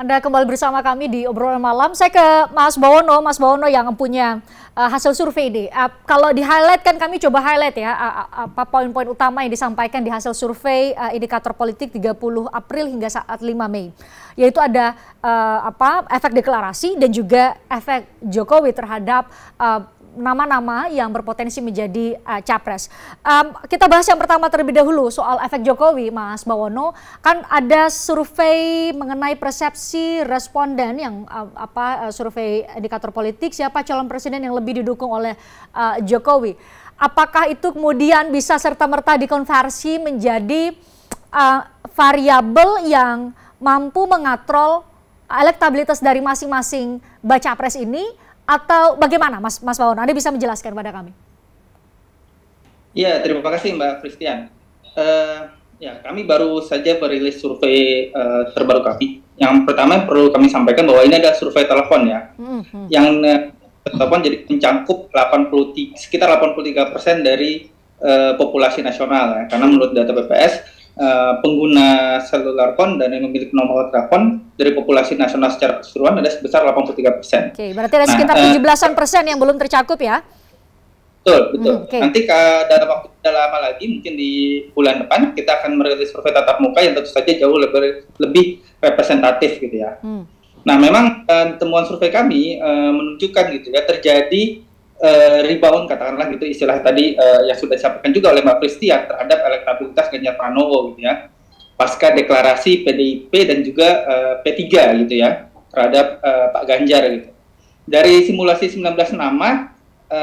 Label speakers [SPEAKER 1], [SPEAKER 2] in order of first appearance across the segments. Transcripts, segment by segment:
[SPEAKER 1] Anda kembali bersama kami di obrolan malam. Saya ke Mas Bawono yang punya hasil survei ini. Kalau di highlight kan kami coba highlight ya apa poin-poin utama yang disampaikan di hasil survei indikator politik 30 April hingga saat 5 Mei. Yaitu ada efek deklarasi dan juga efek Jokowi terhadap nama-nama yang berpotensi menjadi capres. Kita bahas yang pertama terlebih dahulu soal efek Jokowi, Mas Bawono. Kan ada survei mengenai persepsi responden yang survei indikator politik siapa calon presiden yang lebih didukung oleh Jokowi. Apakah itu kemudian bisa serta-merta dikonversi menjadi variabel yang mampu mengatrol elektabilitas dari masing-masing baca pres ini? Atau bagaimana Mas Bawono? Anda bisa menjelaskan pada kami?
[SPEAKER 2] Ya, terima kasih Mbak Christian. Ya, kami baru saja merilis survei terbaru kami. Yang pertama perlu kami sampaikan bahwa ini ada survei telepon ya, yang telepon jadi mencangkup sekitar 83% dari populasi nasional ya. Karena menurut data BPS, pengguna seluler phone dan yang memiliki nomor telepon dari populasi nasional secara keseluruhan ada sebesar 83%.
[SPEAKER 1] Oke, berarti ada sekitar 17% yang belum tercakup ya?
[SPEAKER 2] Betul. Nanti dalam waktu tidak lama lagi, mungkin di bulan depan kita akan merilis survei tatap muka yang tentu saja jauh lebih representatif gitu ya. Nah, memang temuan survei kami menunjukkan gitu ya terjadi rebound katakanlah gitu istilah tadi yang sudah disampaikan juga oleh Mbak Christian terhadap elektabilitas Ganjar Pranowo gitu ya pasca deklarasi PDIP dan juga P3 gitu ya terhadap Pak Ganjar gitu. Dari simulasi 19 nama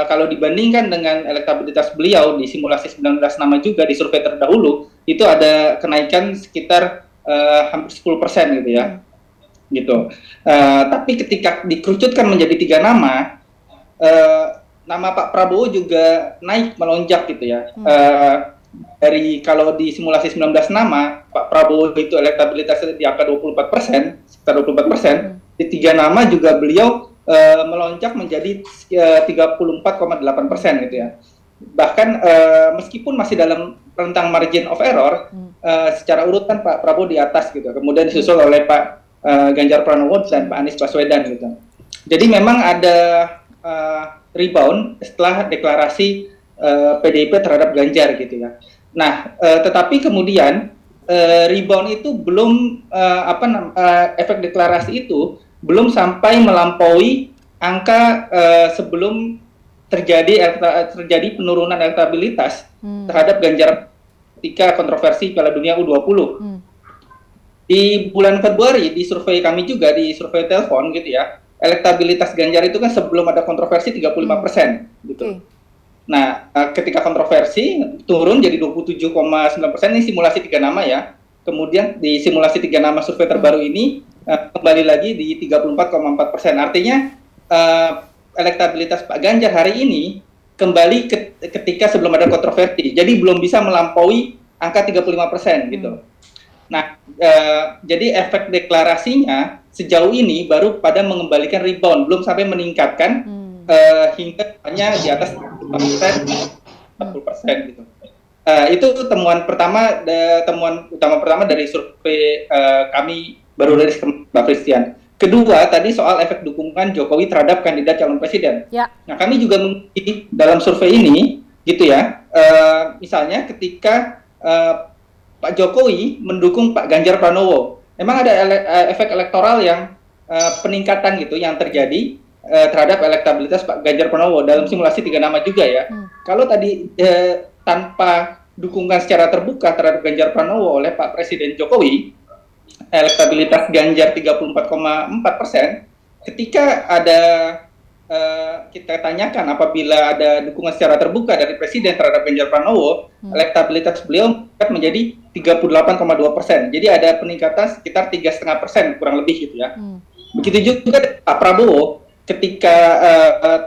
[SPEAKER 2] kalau dibandingkan dengan elektabilitas beliau di simulasi 19 nama juga di survei terdahulu itu ada kenaikan sekitar hampir 10% gitu ya gitu. Tapi ketika dikerucutkan menjadi 3 nama nama Pak Prabowo juga naik melonjak gitu ya. Dari kalau di simulasi 19 nama, Pak Prabowo itu elektabilitasnya di angka 24%, sekitar 24%. Di 3 nama juga beliau melonjak menjadi 34,8% gitu ya. Bahkan meskipun masih dalam rentang margin of error, secara urutan Pak Prabowo di atas gitu. Kemudian disusul oleh Pak Ganjar Pranowo dan Pak Anies Baswedan gitu. Jadi memang ada rebound setelah deklarasi PDIP terhadap Ganjar gitu ya. Nah, tetapi kemudian rebound itu belum efek deklarasi itu belum sampai melampaui angka sebelum terjadi penurunan elektabilitas terhadap Ganjar ketika kontroversi Piala Dunia U20. Di bulan Februari di survei kami juga di survei telepon gitu ya. Elektabilitas Ganjar itu kan sebelum ada kontroversi 35% gitu. Nah, ketika kontroversi turun jadi 27,9%, ini simulasi 3 nama ya. Kemudian di simulasi 3 nama survei terbaru ini kembali lagi di 34,4%. Artinya elektabilitas Pak Ganjar hari ini kembali ketika sebelum ada kontroversi. Jadi belum bisa melampaui angka 35% gitu. Nah, jadi efek deklarasinya sejauh ini baru pada mengembalikan rebound, belum sampai meningkatkan hingga hanya di atas 40% gitu. Itu temuan utama pertama dari survei kami baru rilis Mbak Christian. Kedua, tadi soal efek dukungan Jokowi terhadap kandidat calon presiden. Ya. Nah, kami juga mengikuti dalam survei ini, gitu ya. Misalnya ketika Pak Jokowi mendukung Pak Ganjar Pranowo, memang ada efek elektoral yang peningkatan gitu yang terjadi terhadap elektabilitas Pak Ganjar Pranowo dalam simulasi 3 nama juga ya. Kalau tadi tanpa dukungan secara terbuka terhadap Ganjar Pranowo oleh Pak Presiden Jokowi, elektabilitas Ganjar 34,4%, ketika ada kita tanyakan apabila ada dukungan secara terbuka dari Presiden terhadap Ganjar Pranowo, elektabilitas beliau menjadi 38,2%. Jadi ada peningkatan sekitar 3,5% kurang lebih gitu ya. Begitu juga Pak Prabowo, ketika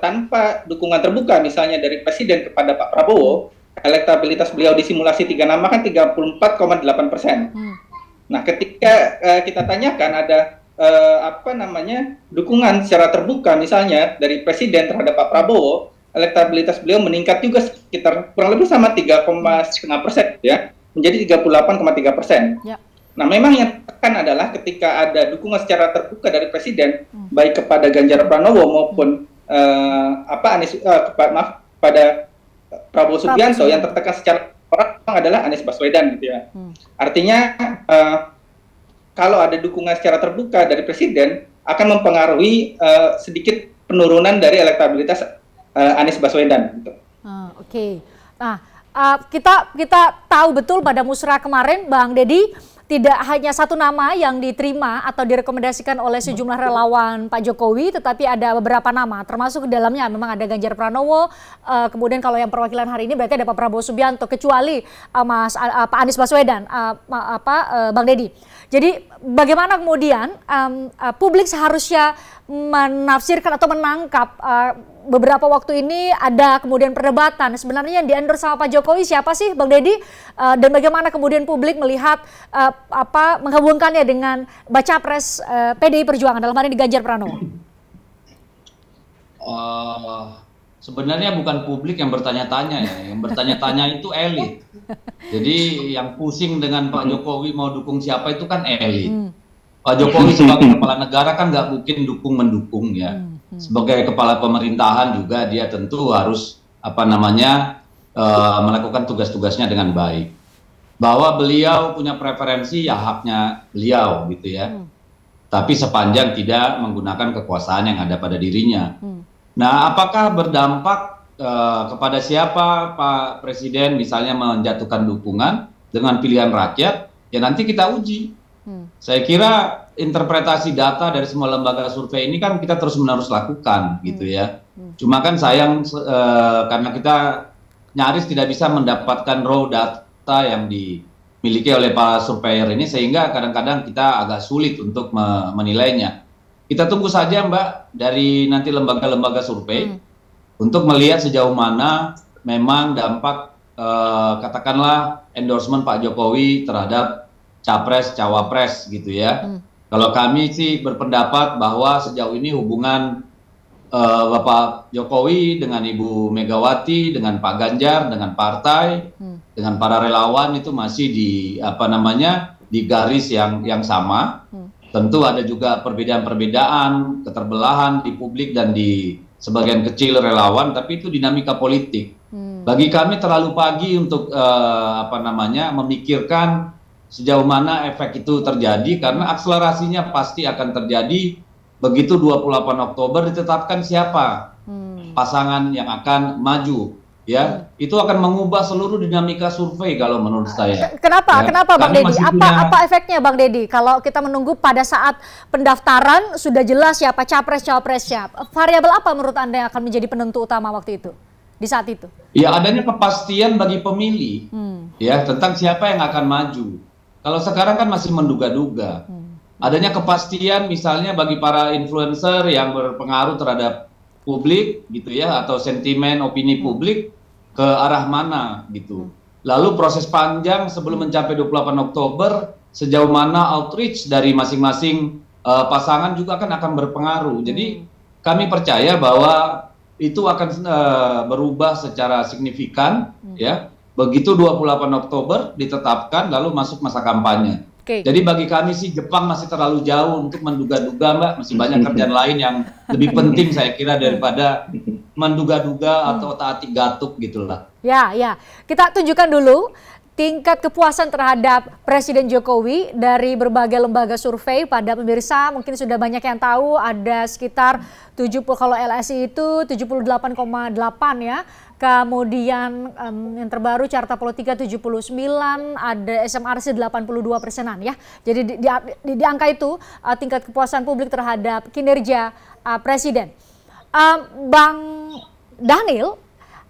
[SPEAKER 2] tanpa dukungan terbuka misalnya dari Presiden kepada Pak Prabowo, elektabilitas beliau di simulasi 3 nama kan 34,8%. Nah, ketika kita tanyakan ada dukungan secara terbuka misalnya dari Presiden terhadap Pak Prabowo, elektabilitas beliau meningkat juga sekitar kurang lebih sama 3,5% ya, menjadi 38,3%. Ya. Nah, memang yang tekan adalah ketika ada dukungan secara terbuka dari Presiden, baik kepada Ganjar Pranowo maupun pada Prabowo Subianto, yang tertekan secara orang adalah Anies Baswedan gitu ya. Artinya kalau ada dukungan secara terbuka dari Presiden akan mempengaruhi sedikit penurunan dari elektabilitas Anies Baswedan. Gitu.
[SPEAKER 1] Oke. Nah, kita tahu betul pada musrah kemarin, Bang Deddy, tidak hanya satu nama yang diterima atau direkomendasikan oleh sejumlah relawan Pak Jokowi, tetapi ada beberapa nama, termasuk di dalamnya memang ada Ganjar Pranowo, kemudian kalau yang perwakilan hari ini berarti ada Pak Prabowo Subianto, kecuali Pak Anies Baswedan, Bang Deddy. Jadi bagaimana kemudian publik seharusnya menafsirkan atau menangkap beberapa waktu ini ada kemudian perdebatan sebenarnya yang di-endorse sama Pak Jokowi siapa sih, Bang Deddy, dan bagaimana kemudian publik melihat menghubungkannya dengan baca pres PDI Perjuangan dalam hal ini Ganjar Pranowo?
[SPEAKER 3] Sebenarnya bukan publik yang bertanya-tanya ya, yang bertanya-tanya itu elit. Jadi yang pusing dengan Pak Jokowi mau dukung siapa itu kan elit. Pak Jokowi sebagai kepala negara kan nggak mungkin dukung-mendukung ya. Sebagai kepala pemerintahan juga dia tentu harus melakukan tugas-tugasnya dengan baik. Bahwa beliau punya preferensi ya haknya beliau gitu ya. Tapi sepanjang tidak menggunakan kekuasaan yang ada pada dirinya. Nah, apakah berdampak kepada siapa Pak Presiden misalnya menjatuhkan dukungan dengan pilihan rakyat? Ya nanti kita uji. Saya kira interpretasi data dari semua lembaga survei ini kan kita terus-menerus lakukan gitu ya. Cuma kan sayang karena kita nyaris tidak bisa mendapatkan raw data yang dimiliki oleh para surveyor ini, sehingga kadang-kadang kita agak sulit untuk menilainya. Kita tunggu saja Mbak dari nanti lembaga-lembaga survei untuk melihat sejauh mana memang dampak katakanlah endorsement Pak Jokowi terhadap capres cawapres gitu ya. Kalau kami sih berpendapat bahwa sejauh ini hubungan Bapak Jokowi dengan Ibu Megawati, dengan Pak Ganjar, dengan partai, dengan para relawan itu masih di garis yang sama. Tentu ada juga perbedaan-perbedaan, keterbelahan di publik dan di sebagian kecil relawan, tapi itu dinamika politik. Bagi kami terlalu pagi untuk memikirkan sejauh mana efek itu terjadi, karena akselerasinya pasti akan terjadi begitu 28 Oktober ditetapkan siapa pasangan yang akan maju. Ya, itu akan mengubah seluruh dinamika survei kalau menurut saya.
[SPEAKER 1] Kenapa? Ya. Kenapa Bang Deddy? Apa efeknya Bang Deddy? Kalau kita menunggu pada saat pendaftaran sudah jelas siapa capres cawapresnya. Variabel apa menurut Anda yang akan menjadi penentu utama waktu itu? Di saat itu? Ya, adanya kepastian bagi pemilih ya tentang siapa yang akan maju. Kalau sekarang kan masih menduga-duga. Adanya kepastian misalnya bagi para influencer yang berpengaruh terhadap publik gitu ya, atau sentimen opini publik ke arah mana gitu. Lalu proses panjang sebelum mencapai 28 Oktober, sejauh mana outreach dari masing-masing pasangan juga akan berpengaruh. Jadi kami percaya bahwa itu akan berubah secara signifikan ya. Begitu 28 Oktober ditetapkan lalu masuk masa kampanye. Jadi bagi kami sih Jepang masih terlalu jauh untuk menduga-duga Mbak, masih banyak kerjaan lain yang lebih penting saya kira daripada menduga-duga atau taati gatuk gitulah. Ya, kita tunjukkan dulu tingkat kepuasan terhadap Presiden Jokowi dari berbagai lembaga survei pada pemirsa. Mungkin sudah banyak yang tahu ada sekitar 70, kalau LSI itu 78,8 ya. Kemudian yang terbaru Carta Politika 79, ada SMRC 82%-an ya. Jadi di angka itu tingkat kepuasan publik terhadap kinerja Presiden. Bang Dhanil,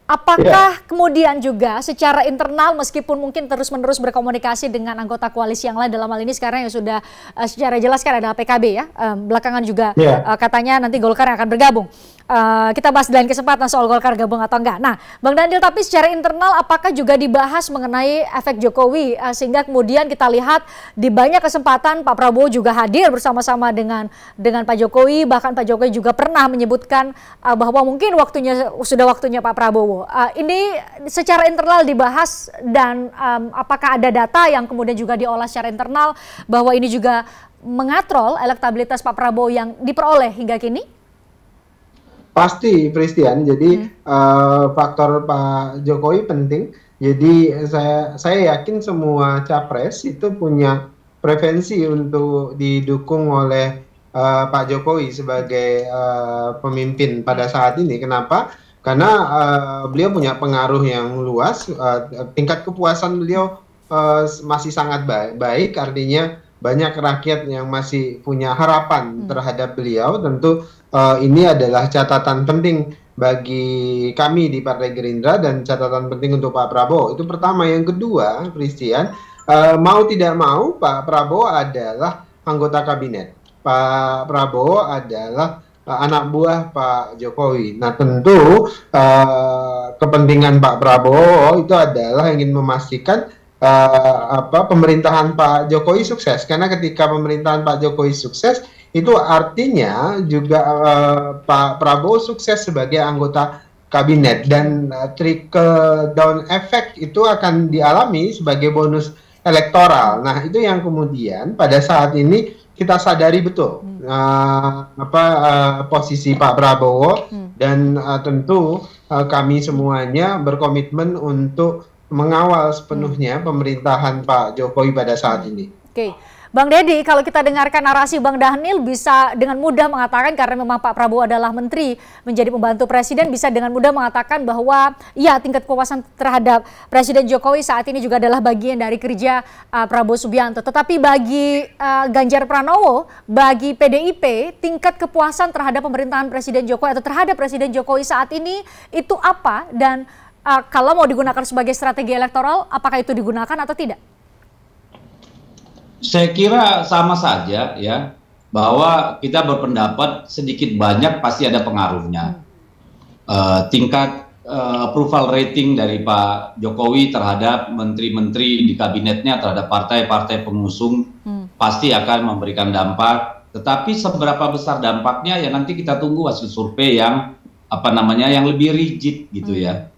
[SPEAKER 1] apakah kemudian juga secara internal meskipun mungkin terus-menerus berkomunikasi dengan anggota koalisi yang lain, dalam hal ini sekarang yang sudah secara jelas kan adalah PKB ya, belakangan juga katanya nanti Golkar yang akan bergabung. Kita bahas di lain kesempatan soal Golkar gabung atau enggak. Nah, Bang Dhanil, tapi secara internal apakah juga dibahas mengenai efek Jokowi sehingga kemudian kita lihat di banyak kesempatan Pak Prabowo juga hadir bersama-sama dengan Pak Jokowi, bahkan Pak Jokowi juga pernah menyebutkan bahwa mungkin sudah waktunya Pak Prabowo. Prabowo. Ini secara internal dibahas dan apakah ada data yang kemudian juga diolah secara internal bahwa ini juga mengatrol elektabilitas Pak Prabowo yang diperoleh hingga kini?
[SPEAKER 4] Pasti, Christian. Jadi faktor Pak Jokowi penting. Jadi saya yakin semua capres itu punya preferensi untuk didukung oleh Pak Jokowi sebagai pemimpin pada saat ini. Kenapa? Karena beliau punya pengaruh yang luas, tingkat kepuasan beliau masih sangat baik, artinya banyak rakyat yang masih punya harapan terhadap beliau. Tentu ini adalah catatan penting bagi kami di Partai Gerindra dan catatan penting untuk Pak Prabowo. Itu pertama. Yang kedua, Christian, mau tidak mau Pak Prabowo adalah anggota kabinet. Pak Prabowo adalah anak buah Pak Jokowi. Nah, tentu kepentingan Pak Prabowo itu adalah ingin memastikan pemerintahan Pak Jokowi sukses. Karena ketika pemerintahan Pak Jokowi sukses, itu artinya juga Pak Prabowo sukses sebagai anggota kabinet, dan trickle down effect itu akan dialami sebagai bonus elektoral. Nah, itu yang kemudian pada saat ini kita sadari betul posisi Pak Prabowo, dan tentu kami semuanya berkomitmen untuk mengawal sepenuhnya pemerintahan Pak Jokowi pada saat ini.
[SPEAKER 1] Oke. Bang Deddy, kalau kita dengarkan narasi Bang Dhanil bisa dengan mudah mengatakan, karena memang Pak Prabowo adalah menteri menjadi pembantu presiden, bisa dengan mudah mengatakan bahwa ya tingkat kepuasan terhadap Presiden Jokowi saat ini juga adalah bagian dari kerja Prabowo Subianto. Tetapi bagi Ganjar Pranowo, bagi PDIP, tingkat kepuasan terhadap pemerintahan Presiden Jokowi atau terhadap Presiden Jokowi saat ini itu apa? Dan kalau mau digunakan sebagai strategi elektoral, apakah itu digunakan atau tidak?
[SPEAKER 3] Saya kira sama saja ya, bahwa kita berpendapat sedikit banyak pasti ada pengaruhnya. Tingkat approval rating dari Pak Jokowi terhadap menteri-menteri di kabinetnya, terhadap partai-partai pengusung pasti akan memberikan dampak. Tetapi seberapa besar dampaknya ya nanti kita tunggu hasil survei yang yang lebih rigid gitu ya.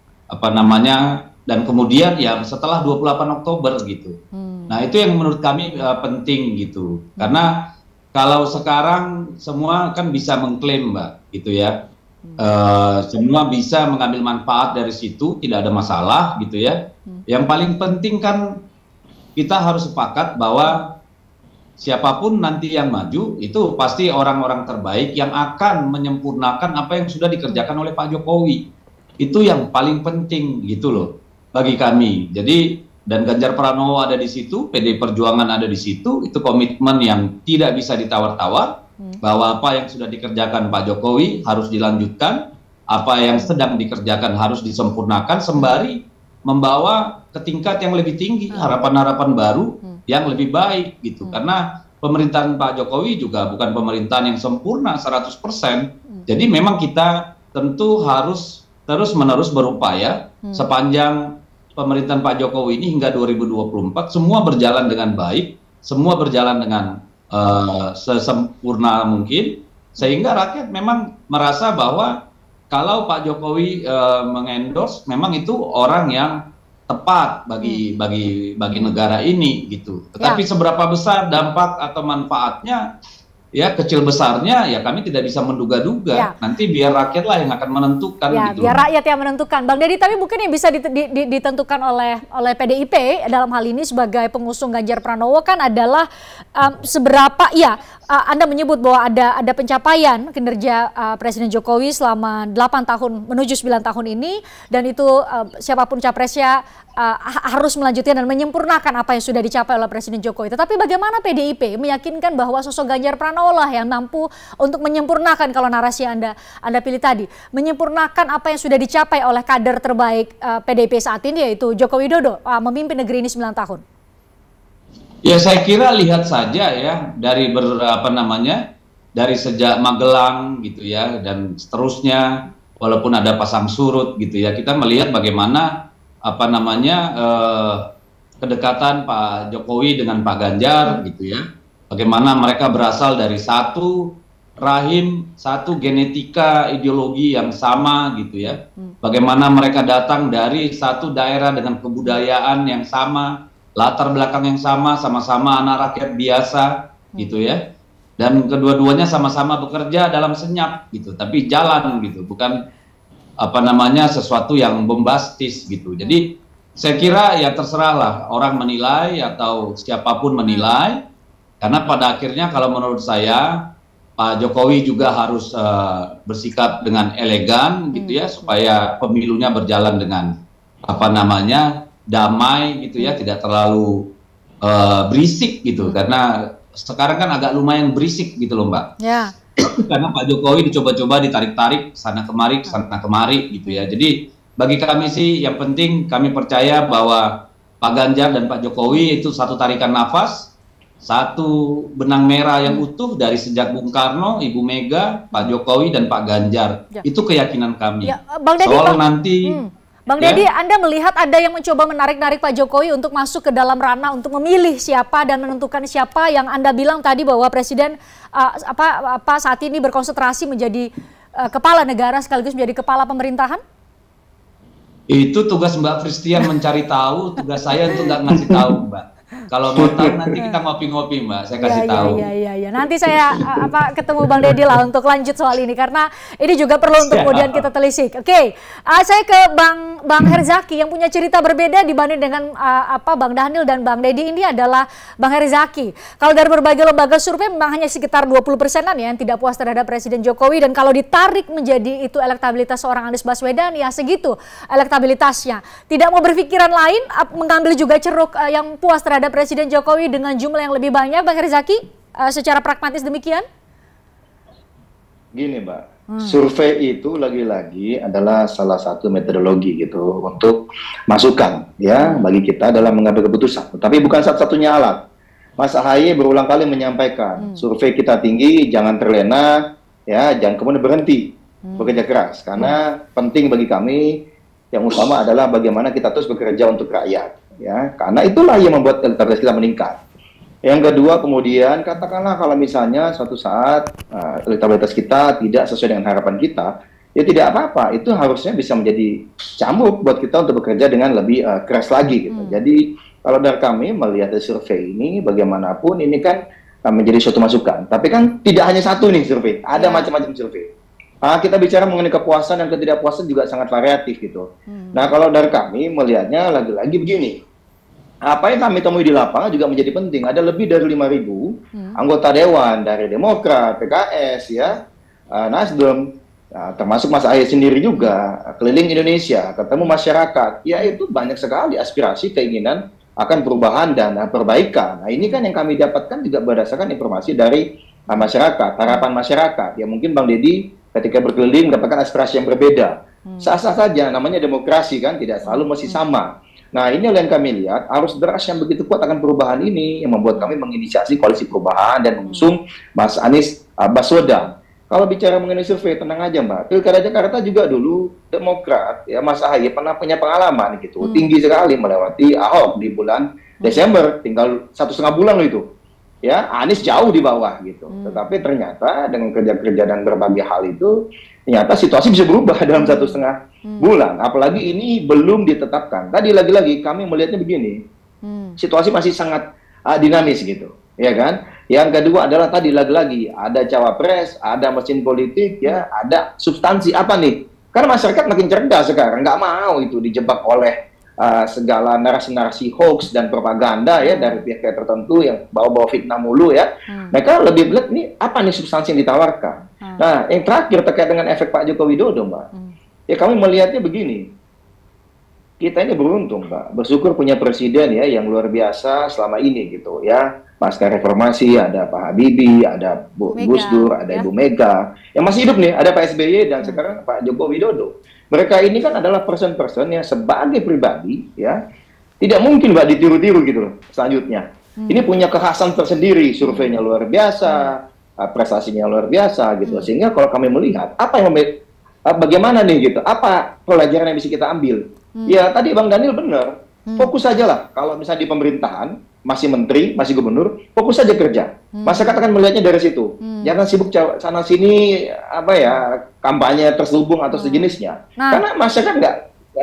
[SPEAKER 3] Dan kemudian ya setelah 28 Oktober gitu. Nah, itu yang menurut kami penting gitu. Karena kalau sekarang semua kan bisa mengklaim, Mbak, gitu ya. Semua bisa mengambil manfaat dari situ, tidak ada masalah gitu ya. Yang paling penting kan kita harus sepakat bahwa siapapun nanti yang maju itu pasti orang-orang terbaik yang akan menyempurnakan apa yang sudah dikerjakan oleh Pak Jokowi. Itu yang paling penting gitu loh bagi kami. Jadi dan Ganjar Pranowo ada di situ, PDI Perjuangan ada di situ, itu komitmen yang tidak bisa ditawar-tawar, bahwa apa yang sudah dikerjakan Pak Jokowi harus dilanjutkan, apa yang sedang dikerjakan harus disempurnakan, sembari membawa ke tingkat yang lebih tinggi, harapan-harapan baru yang lebih baik gitu. Karena pemerintahan Pak Jokowi juga bukan pemerintahan yang sempurna 100%, jadi memang kita tentu harus terus-menerus berupaya sepanjang pemerintahan Pak Jokowi ini hingga 2024 semua berjalan dengan baik, semua berjalan dengan sesempurna mungkin, sehingga rakyat memang merasa bahwa kalau Pak Jokowi mengendorse memang itu orang yang tepat bagi negara ini gitu. Tetapi seberapa besar dampak atau manfaatnya, ya kecil besarnya ya kami tidak bisa menduga-duga. Ya. Nanti biar rakyatlah yang akan menentukan. Ya, gitu.
[SPEAKER 1] Biar rakyat yang menentukan. Bang Deddy, tapi mungkin yang bisa ditentukan oleh PDIP dalam hal ini sebagai pengusung Ganjar Pranowo kan adalah seberapa Anda menyebut bahwa ada pencapaian kinerja Presiden Jokowi selama 8 tahun menuju 9 tahun ini, dan itu siapapun capresnya harus melanjutkan dan menyempurnakan apa yang sudah dicapai oleh Presiden Jokowi. Tetapi bagaimana PDIP meyakinkan bahwa sosok Ganjar Pranowo lah yang mampu untuk menyempurnakan, kalau narasi Anda pilih tadi, menyempurnakan apa yang sudah dicapai oleh kader terbaik PDIP saat ini, yaitu Joko Widodo memimpin negeri ini 9 tahun?
[SPEAKER 3] Ya, saya kira lihat saja ya dari dari sejak Magelang gitu ya dan seterusnya, walaupun ada pasang surut gitu ya, kita melihat bagaimana kedekatan Pak Jokowi dengan Pak Ganjar gitu ya. Bagaimana mereka berasal dari satu rahim satu genetika ideologi yang sama gitu ya. Bagaimana mereka datang dari satu daerah dengan kebudayaan yang sama, latar belakang yang sama, sama-sama anak rakyat biasa gitu ya. Dan kedua-duanya sama-sama bekerja dalam senyap gitu, tapi jalan gitu, bukan apa namanya sesuatu yang bombastis gitu. Jadi saya kira ya terserahlah orang menilai atau siapapun menilai, karena pada akhirnya kalau menurut saya Pak Jokowi juga harus bersikap dengan elegan gitu ya, supaya pemilunya berjalan dengan apa namanya damai gitu ya, tidak terlalu berisik gitu, karena sekarang kan agak lumayan berisik gitu loh Mbak.
[SPEAKER 1] Ya.
[SPEAKER 3] Karena Pak Jokowi dicoba-coba ditarik-tarik sana kemari gitu ya. Jadi bagi kami sih yang penting kami percaya bahwa Pak Ganjar dan Pak Jokowi itu satu tarikan nafas, satu benang merah yang utuh dari sejak Bung Karno, Ibu Mega, Pak Jokowi dan Pak Ganjar.
[SPEAKER 1] Ya.
[SPEAKER 3] Itu keyakinan kami.
[SPEAKER 1] Ya, Bang Deddy,
[SPEAKER 3] soal nanti
[SPEAKER 1] Bang Deddy, Anda melihat ada yang mencoba menarik-narik Pak Jokowi untuk masuk ke dalam ranah untuk memilih siapa dan menentukan siapa yang Anda bilang tadi bahwa Presiden saat ini berkonsentrasi menjadi kepala negara sekaligus menjadi kepala pemerintahan?
[SPEAKER 3] Itu tugas Mbak Christian mencari tahu, tugas saya untuk nggak ngasih tahu Mbak. Kalau mau tahu nanti kita ngopi-ngopi Mbak, saya kasih tahu.
[SPEAKER 1] Iya. Nanti saya ketemu Bang Deddy lah untuk lanjut soal ini, karena ini juga perlu untuk kemudian kita telisik. Oke, saya ke Bang Herzaki yang punya cerita berbeda dibanding dengan Bang Dhanil dan Bang Deddy. Ini adalah Bang Herzaki. Kalau dari berbagai lembaga survei memang hanya sekitar 20%-an ya yang tidak puas terhadap Presiden Jokowi, dan kalau ditarik menjadi itu elektabilitas seorang Anies Baswedan ya segitu elektabilitasnya. Tidak mau berpikiran lain, mengambil juga ceruk yang puas terhadap Presiden Jokowi dengan jumlah yang lebih banyak, Bang Herzaki, secara pragmatis demikian?
[SPEAKER 5] Gini Mbak, survei itu lagi-lagi adalah salah satu metodologi gitu untuk masukan ya bagi kita dalam mengambil keputusan. Tapi bukan satu-satunya alat. Mas AHY berulang kali menyampaikan survei kita tinggi, jangan terlena, ya jangan kemudian berhenti bekerja keras, karena penting bagi kami yang utama adalah bagaimana kita terus bekerja untuk rakyat. Ya, karena itulah yang membuat elektabilitas kita meningkat. Yang kedua, kemudian katakanlah kalau misalnya suatu saat elektabilitas kita tidak sesuai dengan harapan kita, ya tidak apa-apa. Itu harusnya bisa menjadi cambuk buat kita untuk bekerja dengan lebih keras lagi gitu. Jadi kalau dari kami melihat survei ini, bagaimanapun ini kan menjadi suatu masukan. Tapi kan tidak hanya satu nih survei, ada macam-macam survei. Kita bicara mengenai kepuasan dan ketidakpuasan juga sangat variatif gitu. Nah, kalau dari kami melihatnya lagi-lagi begini. Apa yang kami temui di lapangan juga menjadi penting. Ada lebih dari 5.000 anggota dewan dari Demokrat, PKS, ya, Nasdem, termasuk Mas AHY sendiri juga, keliling Indonesia, ketemu masyarakat. Ya, itu banyak sekali aspirasi, keinginan akan perubahan dan perbaikan. Nah, ini kan yang kami dapatkan juga berdasarkan informasi dari masyarakat, harapan masyarakat. Ya, mungkin Bang Deddy ketika berkeliling mendapatkan aspirasi yang berbeda. Sah-sah saja, namanya demokrasi kan, tidak selalu mesti sama. Nah, ini yang kami lihat, arus deras yang begitu kuat akan perubahan ini yang membuat kami menginisiasi koalisi perubahan dan mengusung Mas Anies Baswedan. Kalau bicara mengenai survei, tenang aja Mbak. Pilkada Jakarta juga dulu Demokrat, ya Mas AHY pernah punya pengalaman gitu, tinggi sekali melewati Ahok di bulan Desember, tinggal 1,5 bulan loh itu. Ya, Anies jauh di bawah gitu. Tetapi ternyata dengan kerja-kerja dan berbagai hal itu, ternyata situasi bisa berubah dalam 1,5 bulan. Apalagi ini belum ditetapkan. Tadi lagi-lagi kami melihatnya begini, situasi masih sangat dinamis gitu, ya kan? Yang kedua adalah tadi lagi-lagi ada cawapres, ada mesin politik, ya, ada substansi apa nih? Karena masyarakat makin cerdas sekarang, nggak mau itu dijebak oleh segala narasi-narasi hoax dan propaganda ya dari pihak tertentu yang bawa-bawa fitnah mulu ya. Mereka lebih lihat nih apa nih substansi yang ditawarkan. Nah, yang terakhir terkait dengan efek Pak Joko Widodo, Mbak. Ya kami melihatnya begini. Kita ini beruntung, Mbak. Bersyukur punya presiden ya yang luar biasa selama ini gitu ya. Pasca reformasi ada Pak Habibie, ada Gus Dur, ada Ibu Mega. Yang masih hidup nih ada Pak SBY dan sekarang Pak Joko Widodo. Mereka ini kan adalah person-person yang sebagai pribadi ya tidak mungkin Mbak ditiru-tiru gitu loh selanjutnya. Ini punya kekhasan tersendiri, surveinya luar biasa, prestasinya luar biasa gitu. Sehingga kalau kami melihat apa yang bagaimana nih gitu, apa pelajaran yang bisa kita ambil? Ya tadi Bang Dhanil benar, Fokus saja lah. Kalau misalnya di pemerintahan, masih menteri, masih gubernur, fokus saja kerja. Masyarakat akan melihatnya dari situ. Jangan sibuk sana sini kampanye terselubung atau sejenisnya. Karena masyarakat nggak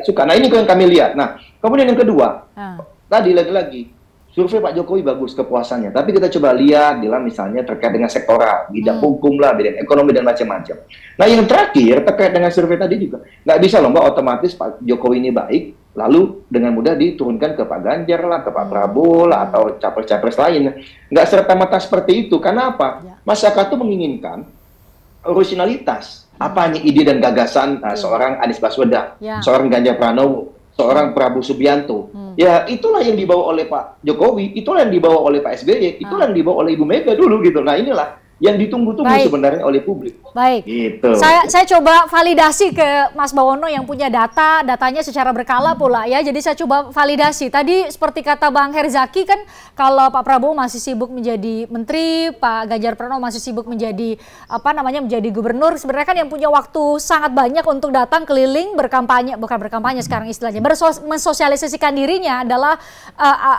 [SPEAKER 5] suka. Nah, ini yang kami lihat. Nah, kemudian yang kedua, tadi lagi-lagi survei Pak Jokowi bagus kepuasannya, tapi kita coba lihat dalam misalnya terkait dengan sektoral, bidang hukum lah, bidang ekonomi dan macam-macam. Nah, yang terakhir terkait dengan survei tadi juga nggak bisa loh Mbak otomatis Pak Jokowi ini baik, lalu dengan mudah diturunkan ke Pak Ganjar lah, ke Pak Prabowo lah, atau capres-capres lain. Nggak serta-merta seperti itu. Karena apa? Masyarakat itu menginginkan originalitas. Apa nih ide dan gagasan seorang Anies Baswedan, seorang Ganjar Pranowo, seorang Prabowo Subianto. Ya, itulah yang dibawa oleh Pak Jokowi, itulah yang dibawa oleh Pak SBY, itulah yang dibawa oleh Ibu Mega dulu gitu. Nah, inilah yang ditunggu-tunggu sebenarnya oleh publik.
[SPEAKER 1] Baik.
[SPEAKER 5] Gitu.
[SPEAKER 1] Saya coba validasi ke Mas Bawono yang punya datanya secara berkala pula ya. Jadi saya coba validasi. Tadi seperti kata Bang Herzaki kan, kalau Pak Prabowo masih sibuk menjadi menteri, Pak Ganjar Pranowo masih sibuk menjadi menjadi gubernur. Sebenarnya kan yang punya waktu sangat banyak untuk datang keliling berkampanye, bukan berkampanye sekarang istilahnya, mensosialisasikan dirinya adalah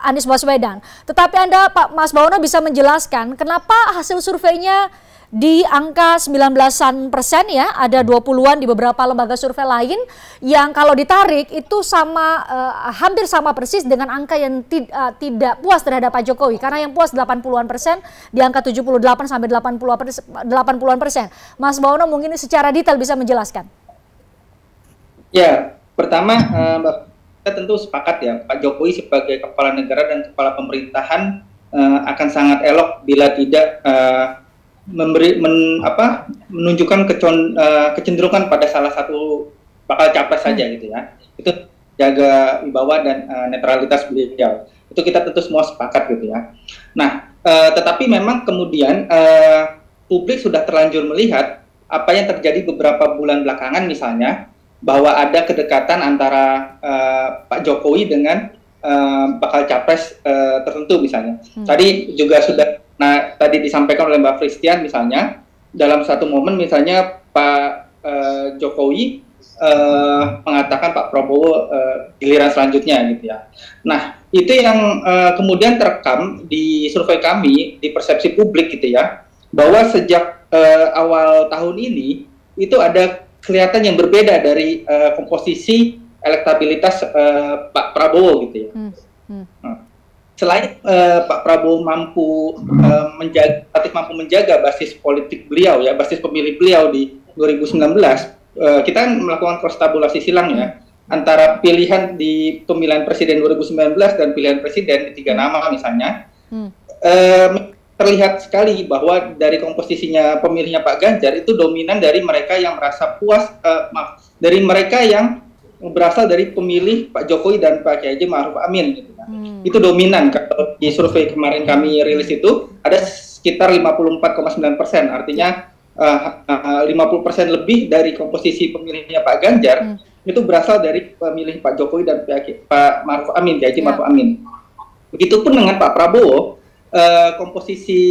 [SPEAKER 1] Anies Baswedan. Tetapi Anda Pak Mas Bawono bisa menjelaskan kenapa hasil surveinya di angka 19% ya, ada 20-an di beberapa lembaga survei lain yang kalau ditarik itu hampir sama persis dengan angka yang tidak puas terhadap Pak Jokowi, karena yang puas 80-an% di angka 78 sampai 80-an%. Mas Bawono mungkin secara detail bisa menjelaskan.
[SPEAKER 2] Ya, pertama kita tentu sepakat ya, Pak Jokowi sebagai kepala negara dan kepala pemerintahan akan sangat elok bila tidak menunjukkan kecenderungan pada salah satu bakal capres saja gitu ya. Itu jaga wibawa dan netralitas beliau. Itu kita tentu semua sepakat gitu ya. Nah, tetapi memang kemudian publik sudah terlanjur melihat apa yang terjadi beberapa bulan belakangan, misalnya bahwa ada kedekatan antara Pak Jokowi dengan bakal capres tertentu misalnya. Tadi juga sudah tadi disampaikan oleh Mbak Christian misalnya, dalam satu momen misalnya Pak Jokowi mengatakan Pak Prabowo giliran selanjutnya gitu ya. Nah, itu yang kemudian terekam di survei kami, di persepsi publik gitu ya, bahwa sejak awal tahun ini itu ada kelihatan yang berbeda dari komposisi elektabilitas Pak Prabowo gitu ya. Selain Pak Prabowo mampu menjaga basis politik beliau ya, basis pemilih beliau di 2019, kita kan melakukan cross tabulasi silang ya, antara pilihan di pemilihan presiden 2019 dan pilihan presiden di 3 nama misalnya, terlihat sekali bahwa dari komposisinya pemilihnya Pak Ganjar itu dominan dari mereka yang merasa puas, dari mereka yang berasal dari pemilih Pak Jokowi dan Pak Kiai Haji Ma'ruf Amin gitu. Itu dominan. Kalau di survei kemarin kami rilis itu ada sekitar 54,9%, artinya 50% lebih dari komposisi pemilihnya Pak Ganjar itu berasal dari pemilih Pak Jokowi dan Pak Ma'ruf Amin, Kiai Haji Ma'ruf Amin. Begitupun dengan Pak Prabowo, komposisi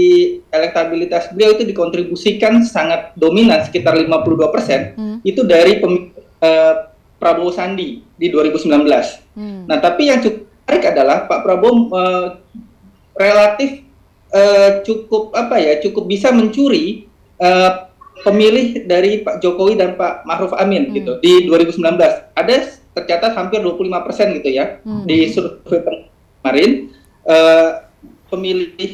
[SPEAKER 2] elektabilitas beliau itu dikontribusikan sangat dominan, sekitar 52%, itu dari Prabowo Sandi di 2019. Nah, tapi yang cukup menarik adalah Pak Prabowo relatif cukup bisa mencuri pemilih dari Pak Jokowi dan Pak Ma'ruf Amin gitu di 2019. Ada tercatat hampir 25% gitu ya di survei kemarin, pemilih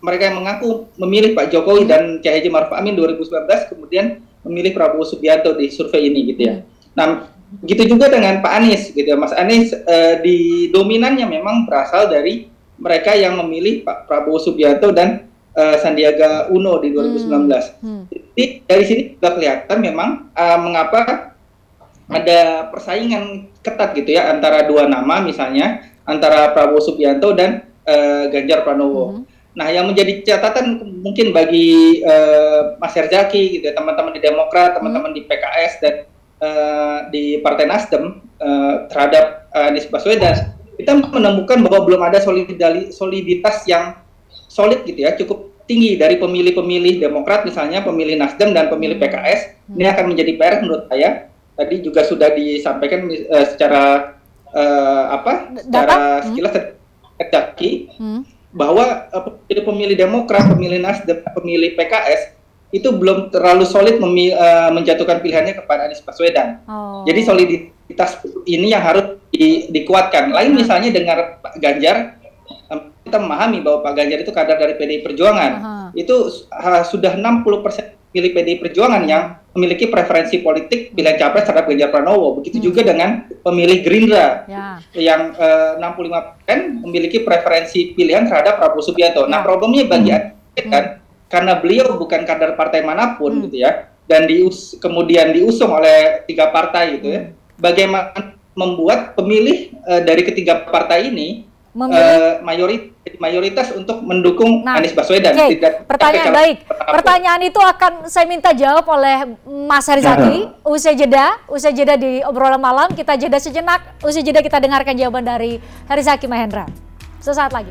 [SPEAKER 2] mereka yang mengaku memilih Pak Jokowi dan Kiai Haji Ma'ruf Amin 2019 kemudian memilih Prabowo Subianto di survei ini gitu ya. Nah, begitu juga dengan Pak Anies gitu ya. Mas Anies di dominannya memang berasal dari mereka yang memilih Pak Prabowo Subianto dan Sandiaga Uno di 2019. Jadi dari sini sudah kelihatan memang mengapa ada persaingan ketat gitu ya antara 2 nama misalnya, antara Prabowo Subianto dan Ganjar Pranowo. Nah, yang menjadi catatan mungkin bagi Mas Herzaki gitu ya, teman-teman di Demokrat, teman-teman di PKS dan di Partai Nasdem terhadap Anies Baswedan, kita menemukan bahwa belum ada soliditas yang solid gitu ya, cukup tinggi dari pemilih-pemilih Demokrat misalnya, pemilih Nasdem dan pemilih PKS. Ini akan menjadi PR menurut saya. Tadi juga sudah disampaikan secara secara sekilas terjadi bahwa pemilih Demokrat, pemilih Nasdem, pemilih PKS itu belum terlalu solid menjatuhkan pilihannya kepada Anies Baswedan. Jadi soliditas ini yang harus dikuatkan. Lain misalnya dengan Pak Ganjar, kita memahami bahwa Pak Ganjar itu kader dari PDI Perjuangan. Itu sudah 60% pilih PDI Perjuangan yang memiliki preferensi politik pilihan capres terhadap Ganjar Pranowo. Begitu juga dengan pemilih Gerindra yang 65% memiliki preferensi pilihan terhadap Prabowo Subianto. Nah, problemnya bagi Anies kan karena beliau bukan kader partai manapun gitu ya, dan kemudian diusung oleh 3 partai gitu ya. Bagaimana membuat pemilih dari ketiga partai ini mayoritas untuk mendukung Anies Baswedan.
[SPEAKER 1] Pertanyaan baik. Pertanyaan itu akan saya minta jawab oleh Mas Herizaki. Usai jeda di obrolan malam, kita jeda sejenak. Usai jeda kita dengarkan jawaban dari Herizaki Mahendra. Sesaat lagi.